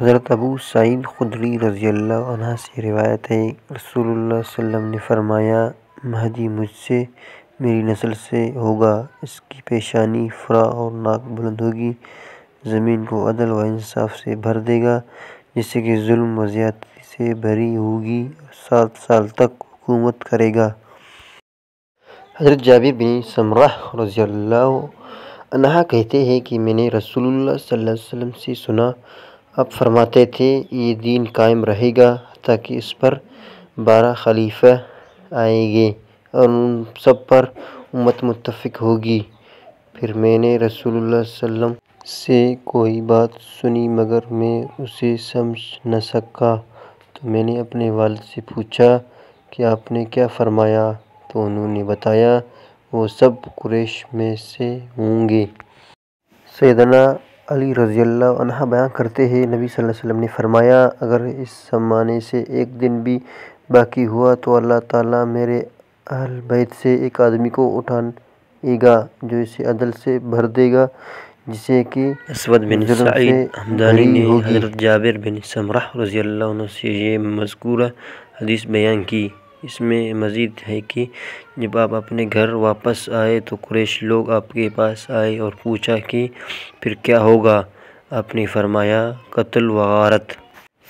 حضرت ابو سعید خدری رضی اللہ عنہ سے روایت ہے، رسول اللہ صلی اللہ علیہ وسلم نے فرمایا، مہدی مجھ سے، میری نسل سے ہوگا، اس کی پیشانی فرا اور ناک بلند ہوگی، زمین کو عدل و انصاف سے بھر دے گا، جس سے کہ ظلم و زیادتی سے بھری ہوگی، اور 7 سال تک حکومت کرے گا۔ حضرت جابر بن سمرہ رضی اللہ عنہ کہتے ہیں کہ میں نے رسول اللہ صلی اللہ علیہ وسلم سے سنا، آپ فرماتے تھے، یہ دین قائم رہے گا حتیٰ کہ اس پر 12 خلیفہ آئیں گے اور ان سب پر امت متفق ہوگی۔ پھر میں نے رسول اللہ صلی اللہ علیہ وسلم سے کوئی بات سنی مگر میں اسے سمجھ نہ سکا، تو میں نے اپنے والد سے پوچھا کہ آپ نے کیا فرمایا؟ تو انہوں نے بتایا، وہ سب قریش میں سے ہوں گے۔ سیدنا علی رضی اللہ عنہ بیان کرتے ہیں، نبی صلی اللہ علیہ وسلم نے فرمایا، اگر اس زمانے سے ایک دن بھی باقی ہوا تو اللہ تعالیٰ میرے اہل بیت سے ایک آدمی کو اٹھائے گا جو اسے عدل سے بھر دے گا، جسے کہ اسود بن ظلم سعید سے ہمدانی بھری نے ہوگی۔ حضرت جابر بن سمرہ رضی اللہ عنہ سے یہ مذکورہ حدیث بیان کی۔ اس میں مزید ہے کہ جب آپ اپنے گھر واپس آئے تو قریش لوگ آپ کے پاس آئے اور پوچھا کہ پھر کیا ہوگا؟ آپ نے فرمایا، قتل و غارت۔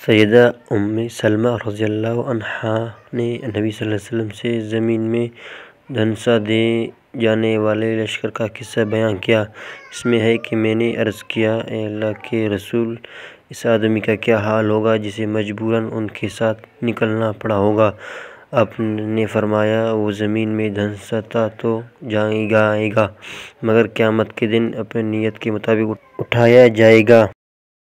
سیدہ ام سلمہ رضی اللہ عنہا نے نبی صلی اللہ علیہ وسلم سے زمین میں دھنسا دے جانے والے لشکر کا قصہ بیان کیا۔ اس میں ہے کہ میں نے عرض کیا، اے اللہ کے رسول، اس آدمی کا کیا حال ہوگا جسے مجبوراً ان کے ساتھ نکلنا پڑا ہوگا؟ آپ نے فرمایا، وہ زمین میں دھنستا تو جائے گا مگر قیامت کے دن اپنی نیت کے مطابق اٹھایا جائے گا۔